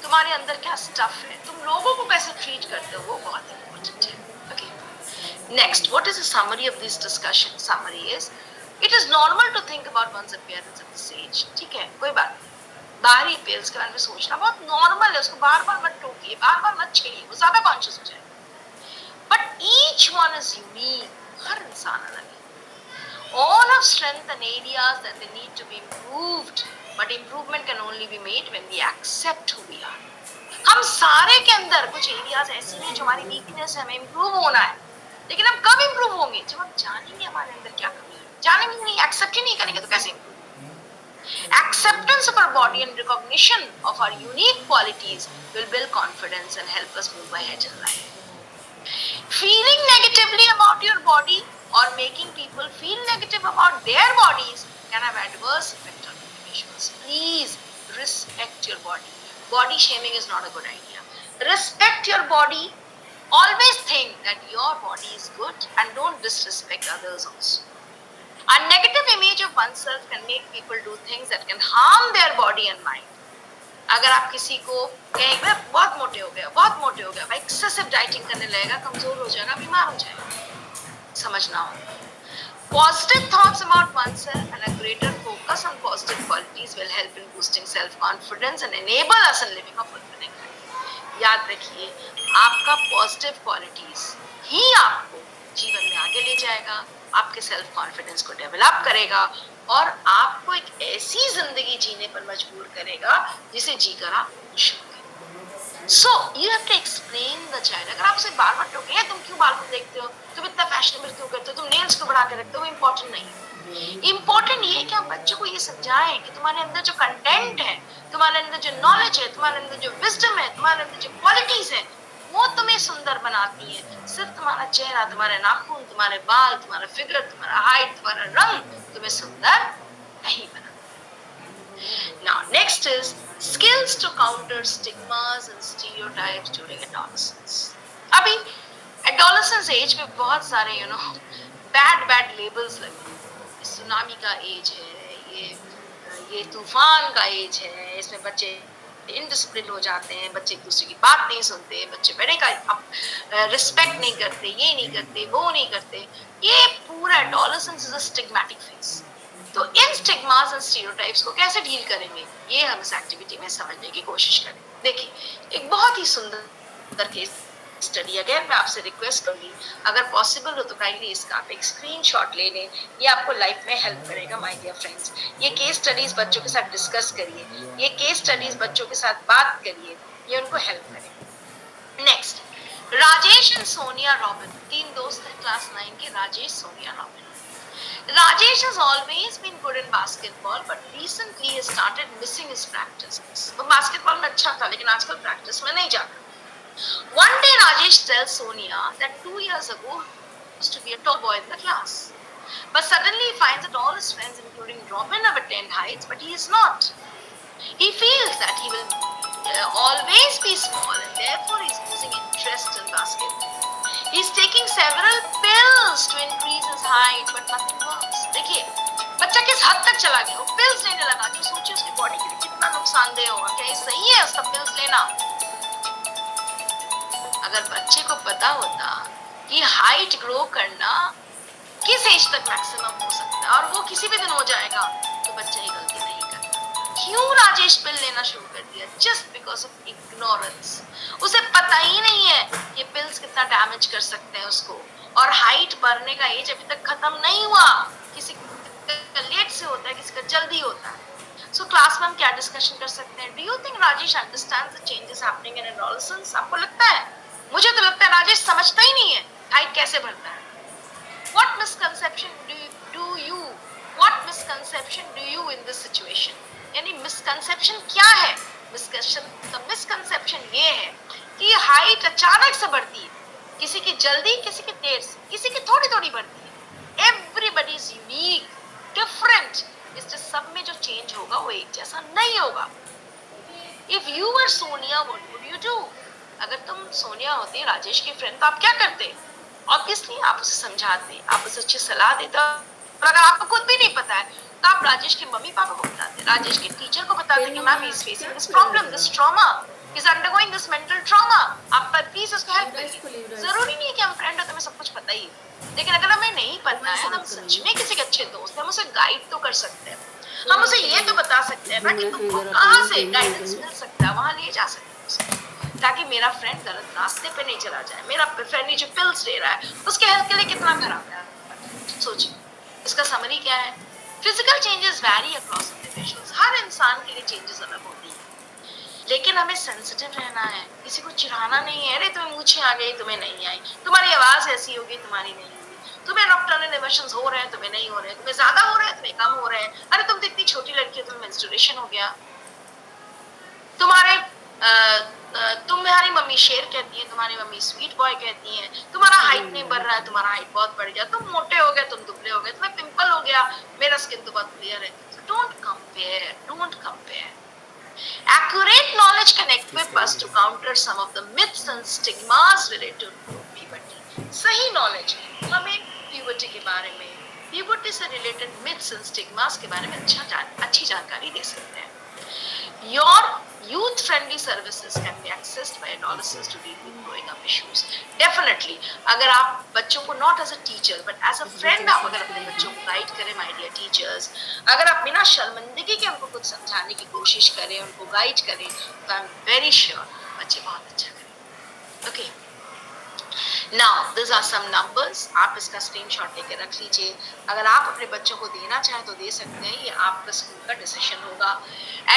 तुम्हारे अंदर क्या स्टफ है, तुम लोगों को कैसे ट्रीट करते हो, वो बहुत इंपॉर्टेंट है। Okay, next, what is the summary of this discussion? Summary is, it is normal to think about one's appearance at this age. ठीक है, कोई बात नहीं, बाहरी अपीयरेंस के बारे में सोचना बहुत नॉर्मल है, उसको बार बार मत टोकिए, बार बार मत छेड़िए, वो ज्यादा कॉन्शियस हो जाएगा। But each one is unique, हर इंसान अलग है। All have strength and areas that they need to be improved, but improvement can only be made when we accept who we are. हम सारे के अंदर कुछ एरियाज ऐसी हैं जो हमारी वीकनेस है, हमें इम्प्रूव होना है, लेकिन हम कब इम्प्रूव होंगे? जब हम जानेंगे हमारे अंदर क्या कमी है। जानेंगे नहीं, एक्सेप्ट ही नहीं करेंगे तो कैसे improve? Acceptance of our body and recognition of our unique qualities will build confidence and help us move ahead in life. Feeling negatively about your body or making people feel negative about their bodies can have adverse effect on individuals. Please respect your body. Body shaming is not a good idea. Respect your body. Always think that your body is good and don't disrespect others also. A negative image of oneself can make people do things that can harm their body and mind. अगर आप किसी को कहेंगे बहुत मोटे हो गया, बहुत मोटे हो गया, भाई एक्सेसिव डाइटिंग करने लगेगा, कमजोर हो जाएगा, बीमार हो जाएगा, समझना होगा। Positive thoughts about oneself and a greater focus on positive qualities will help in boosting self-confidence and enable us in living a fulfilling life. याद रखिए, आपका पॉजिटिव क्वालिटीज ही आपको जीवन में आगे ले जाएगा, आपके सेल्फ कॉन्फिडेंस को डेवलप करेगा और आपको एक ऐसी जिंदगी जीने पर मजबूर करेगा जिसे जीकर आप खुश होंगे। So you have to explain the child. अगर आप उसे बार बार टोके, तुम क्यों बाल को देखते हो, तुम इतना फैशनेबल क्यों करते हो, तुम नेल्स को बढ़ा के रखते हो, वो इम्पोर्टेंट नहीं है। इम्पोर्टेंट ये है कि आप बच्चों को ये समझाएं कि तुम्हारे अंदर जो कंटेंट है, तुम्हारे अंदर जो नॉलेज है, तुम्हारे अंदर जो विजडम है, तुम्हारे अंदर जो क्वालिटीज है, वो तुम्हें सुंदर बनाती है। सिर्फ तुम्हारा चेहरा, तुम्हारे नाखून, तुम्हारे बाल, तुम्हारा फिगर, तुम्हारा हाइट, तुम्हारा रंग तुम्हें सुंदर नहीं बनाता। Now next is skills to counter stigmas and stereotypes during adolescence. अभी adolescence age में बहुत सारे bad labels लगे। सुनामी का एज है, ये तूफान का एज है, इसमें बच्चे इनडिसिप्लिन हो जाते हैं, बच्चे एक दूसरे की बात नहीं सुनते, बच्चे बड़े का रिस्पेक्ट नहीं करते, ये नहीं करते, वो नहीं करते। ये पूरा adolescence is a stigmatic phase. तो इन स्टिग्मास एंड स्टीरियोटाइप्स को कैसे डील करेंगे, ये हम इस एक्टिविटी में समझने की कोशिश करें। देखिए, एक बहुत ही सुंदर केस स्टडी, अगर मैं आपसे रिक्वेस्ट करूंगी, अगर पॉसिबल हो तो काइंडली इसका आप एक स्क्रीनशॉट ले लें, ये आपको लाइफ में हेल्प करेगा माय डियर फ्रेंड्स। ये केस स्टडीज बच्चों के साथ डिस्कस करिए, ये केस स्टडीज बच्चों के साथ बात करिए, ये उनको हेल्प करेगा। Next, Rajesh and Sonia robin, तीन दोस्त हैं क्लास 9 के, Rajesh, Sonia, robin. Rajesh has always been good in basketball, but recently he started missing his practice. वो बास्केटबॉल में अच्छा था, लेकिन आजकल प्रैक्टिस में नहीं जाता। One day Rajesh tells Sonia that 2 years ago he used to be a top boy in the class. But suddenly he finds that all his friends, including Robin, have attained heights, but he is not. He feels that he will always be small and therefore he is losing interest in basketball. He is taking several pills to increase his height, but nothing works. देखिए, बच्चा किस हद तक चला गया? वो pills लेने लगा, जो सोचिए उसकी बॉडी के लिए कितना नुकसानदेह होगा। क्या ये सही है उसका pills लेना? अगर बच्चे को पता होता कि हाइट ग्रो करना किस एज तक मैक्सिमम हो सकता है और वो किसी भी दिन हो जाएगा, तो बच्चा ये गलती नहीं करता। क्यों राजेश पिल लेना शुरू कर दिया? Just because of ignorance. उसे पता ही नहीं है ये पिल्स कितना डैमेज कर सकते हैं उसको, और हाइट बढ़ने का एज अभी तक खत्म नहीं हुआ। किसी का लेट से होता है, किसी का जल्दी होता है। सो क्लास में हम क्या डिस्कशन कर सकते हैं? Do you think Rajesh understands the changes happening in adolescence? आपको लगता है? मुझे तो लगता है राजेश समझता ही नहीं है हाइट कैसे बढ़ता है। What misconception do you in this situation? यानी misconception क्या है? misconception ये है कि हाइट अचानक से बढ़ती है, किसी की जल्दी, किसी की देर से, किसी की थोड़ी थोड़ी बढ़ती है। Everybody is unique, different. इससे सब में जो चेंज होगा वो एक जैसा नहीं होगा। If you were Sonia, what would you do? अगर तुम सोनिया होती राजेश की फ्रेंड, तो आप क्या करते? ऑब्वियसली आप उसे समझाते, आप उसे अच्छी सलाह देते, और अगर आपको खुद भी नहीं पता है तो आप राजेश के मम्मी पापा को बताते, राजेश के टीचर को बताते कि ma'am is facing this problem, this trauma, is undergoing this mental trauma, आप पर प्लीज उसको हेल्प करिए। जरूरी नहीं है कि हम फ्रेंड हो तो हमें सब कुछ पता ही है, लेकिन अगर हमें नहीं पता है तो हम सच में किसी के अच्छे दोस्त हैं, हम उसे गाइड तो कर सकते हैं। हम उसे ये तो बता सकते हैं ना कि तुमको कहाँ से गाइडेंस मिल सकता है, वहां ले जा सकते हैं उसे, ताकि मेरा फ्रेंड गलत रास्ते पे नहीं चला जाए। मेरा फ्रेंड जो पिल्स ले रहा है उसके हेल्थ के लिए कितना खराब है, सोचिए। इसका समरी क्या है? Physical changes vary across individuals, हर इंसान के लिए चेंजेस अलग होती है, लेकिन हमें सेंसिटिव रहना है, किसी को चिढ़ाना नहीं है। अरे तुम्हें मूछें आ गई, तुम्हें नहीं आई, तुम्हारी आवाज ऐसी होगी, तुम्हारी नहीं होगी, तुम्हें नॉक्टर्नल इमोशंस हो रहे हैं, तुम्हें नहीं हो रहे हैं, तुम्हें ज्यादा हो रहे हैं, तुम्हें कम हो रहे हैं। अरे तुम तो इतनी छोटी लड़की हो, तुम्हें मेंस्ट्रुएशन हो गया, तुम्हारी मम्मी शेर कहती है, तुम्हारी मम्मी स्वीट बॉय कहती है, तुम्हारा हाइट नहीं बढ़ रहा है, तुम्हारा हाइट बहुत बढ़ गया, तुम मोटे हो गए, तुम दुबले हो गए, तुम्हें पिंपल हो गया, मेरा स्किन तो बहुत क्लियर है। Don't compare, don't compare. Accurate knowledge can equip us to counter some of the myths and stigmas related to puberty. सही knowledge हमें puberty के बारे में, puberty से related myths and stigmas के बारे में अच्छी जानकारी दे सकते हैं। Your youth-friendly services can be accessed by adolescents to deal with growing up issues. Definitely, अगर आप बच्चों को not as a teacher but as a friend आप अगर अपने बच्चों को guide करें, my dear teachers, अगर आप बिना शर्मिंदगी के उनको कुछ समझाने की कोशिश करें, उनको guide करें, तो I'm very sure बच्चे बहुत अच्छा करें। Okay. Now, these are some numbers. आप इसका स्क्रीनशॉट लेके रख लीजिए। अगर आप अपने बच्चों को देना चाहें तो दे सकते हैं, ये आपका स्कूल का डिसीजन होगा।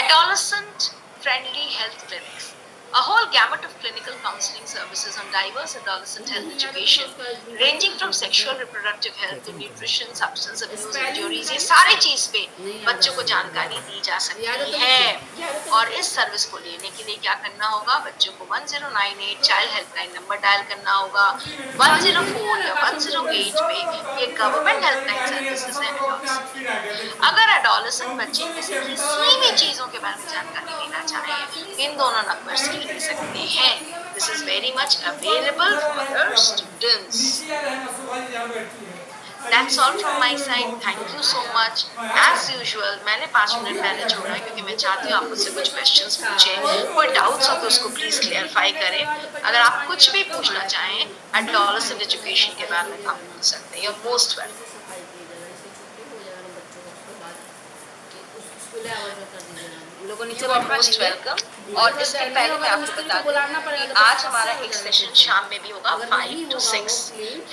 Adolescent friendly health clinics. A whole gamut of clinical counseling services on diverse adolescent health education, ranging from sexual reproductive health to nutrition, substance abuse, injuries, ये सारी चीज पे बच्चों को जानकारी दी जा सकती है। और इस सर्विस को लेने के लिए क्या करना होगा? बच्चों को 1098 चाइल्ड हेल्पलाइन नंबर डायल करना होगा। 104 या 108 पे ये गवर्नमेंट हेल्पलाइन सर्विसेज है। अगर एडोलेसेंट बच्चे किसी भी चीजों के बारे में जानकारी लेना चाहें, इन दोनों नंबर्स की ले सकते हैं। This is very much available for the students. That's all from my side. Thank you so much. As usual, मैंने 5 मिनट पहले छोड़ा है क्योंकि मैं चाहती हूँ आप मुझसे कुछ क्वेश्चंस पूछें, कोई डाउट्स हो तो उसको प्लीज क्लियरफाई करें। अगर आप कुछ भी पूछना चाहें एडोलेसेंट एजुकेशन के बारे में आप पूछ सकते हैं। You're most welcome. Most welcome. और इसके पहले मैं आपको बता दूं कि आज हमारा एक सेशन शाम में भी होगा 5 to 6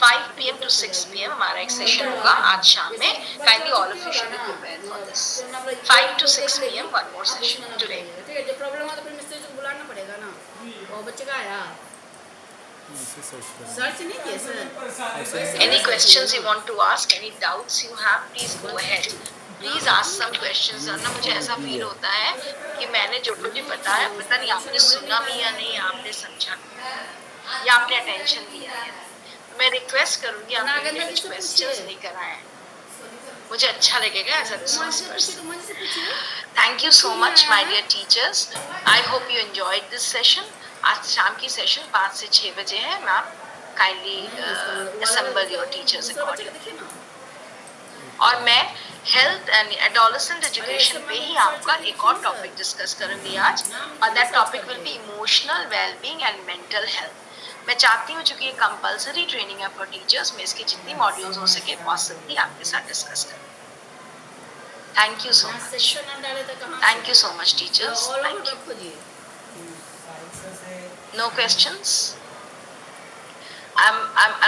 5 PM to 6 PM हमारा एक सेशन होगा आज शाम में। Kindly all of you should be prepared for this 5 to 6 PM one more session today. जो प्रॉब्लम है तो फिर मिस्टर को बुलाना पड़ेगा ना, वो बच्चे का आया सर्च नहीं किया sir. Any questions you want to ask, any doubts you have, please go ahead. Please ask some questions. ना मुझे ऐसा फील होता है कि मैंने जो कुछ बताया पता नहीं आपने सुना भी या नहीं, आपने समझा या आपने अटेंशन दिया है। मैं रिक्वेस्ट करूंगी आपने कुछ क्वेश्चंस लेकर आए। मुझे अच्छा लगेगा एज अ रिसोर्स मुझसे पर्सन. तो मुझसे पूछिए. Thank you so much, my dear teachers. I hope you enjoyed this session. आज शाम की सेशन 5 से 6 बजे है. Ma'am kindly assemble your teachers accordingly. और मैं हेल्थ एंड एडोलेसेंट एजुकेशन पे ही आपका एक और टॉपिक डिस्कस करूंगी आज, और that topic will be emotional wellbeing and mental health. मैं चाहती हूँ चूंकि ये कंपलसरी ट्रेनिंग है फॉर टीचर्स, मैं इसकी जितनी मॉड्यूल्स हो सके पॉसिबली आपके साथ डिस्कस करूँ. Thank you so much. Thank you so much, teachers. Thank you. No questions? I'm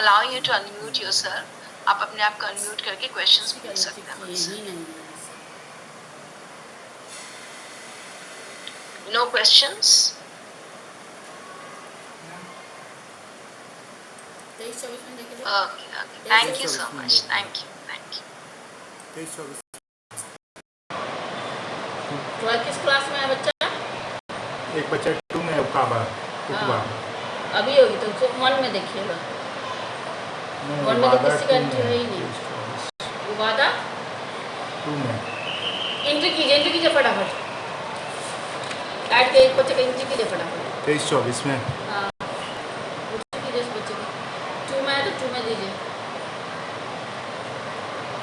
allowing you to unmute yourself. आप अपने आप को unmute करके questions पूछ सकते हैं मुझसे. No questions? Okay, okay. Thank you so much. Thank you. Thank you. किस क्लास में है बच्चा? एक बच्चा 2 में उकाबा. अभी होगी तो 1 में देखिएगा. 1 में तो किसी का एंट्री है ही नहीं. वो वादा 2 में एंट्री कीजिए फटाफट. ऐड के एक बच्चे का एंट्री कीजिए फटाफट. 23-24 में. हाँ कीजिए इस बच्चे का. 2 में है तो 2 में दीजिए.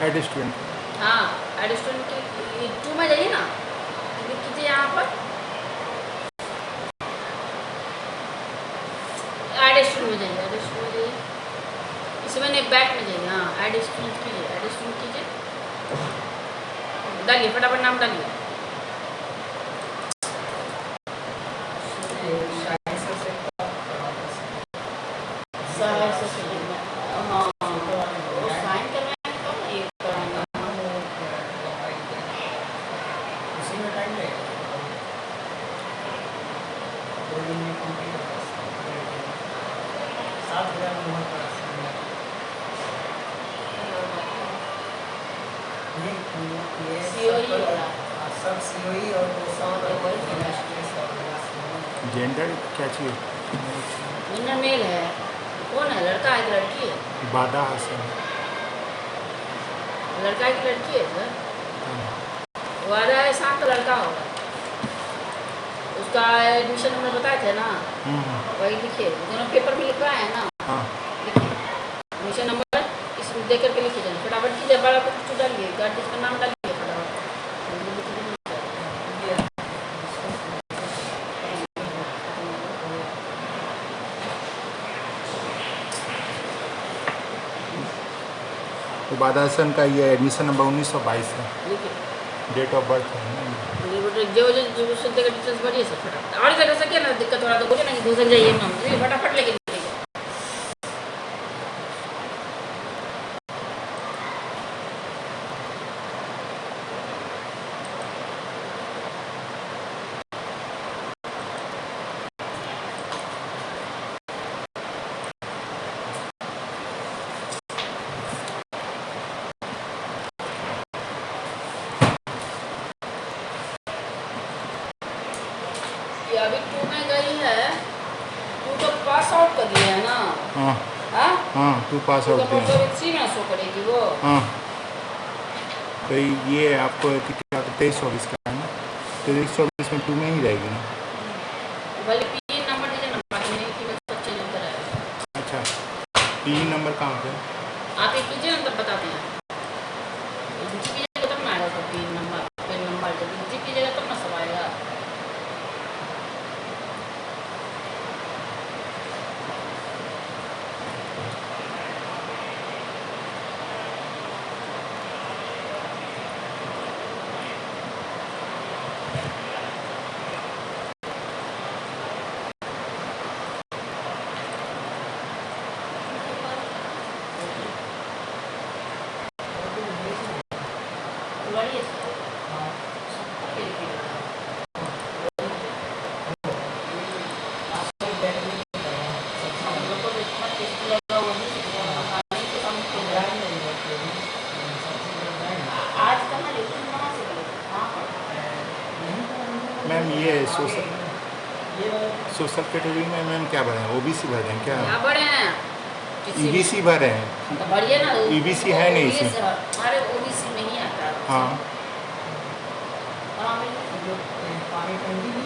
Add student. हाँ एड स्टूडेंट के 2 में जाइए ना. क्लिक कीजिए यहाँ पर. एड स्टूडेंट में जाइए. इसमें नहीं बैक में जाइए. हाँ एड स्टूडेंट कीजिए. डालिए फटाफट नाम डालिए. जेंडर क्या चाहिए? जेंडर मेल है. कौन है? लड़का है कि लड़की है? बादा हसन. लड़का है कि लड़की है सर? वादा है साथ का लड़का होगा. उसका एडमिशन नंबर बताए थे ना, वही लिखिए. दोनों पेपर में लिखवाए हैं ना. लिखिए एडमिशन नंबर इसमें दे करके लिखिए. जाए फटाफट कीजिए. बड़ा कुछ डालिए. गार्ड का नाम डालिए फटाफट. तो बादा हसन का ये एडमिशन नंबर 1922 है. डेट ऑफ बर्थ है. जो सुनते का डिटेल्स भरिए सब फटाफट. और जगह से क्या ना दिक्कत हो रहा तो बोलिए ना कि दूसरी जाइए ना. फटाफट लेके अभी 2 में गई है. 2 तो पास आउट कर दिया है ना. हाँ 2 पास आउट तो 3 में शो करेगी वो. तो ये आपको क्या 23-24 का है ना. 23-24 में 2 में ही रहेगी ना. भले PN नंबर दीजिए ना. बाकी की सब चेंज होता रहेगा. अच्छा PN नंबर कहाँ पे? आप एक कीजिए ना तब बताते हैं. कीजिएगा तब ना आएगा PN नंबर. जब कीजिएगा तब ना सब आएगा. मैम ये सोशल कैटेगरी में मैम क्या भरे हैं? OBC भर रहे हैं क्या? बड़े हैं. EBC भर रहे हैं. तो बढ़िया ना. EBC है नहीं इसमें. अरे OBC में ही हाँ और हमें जो पानी टंकी भी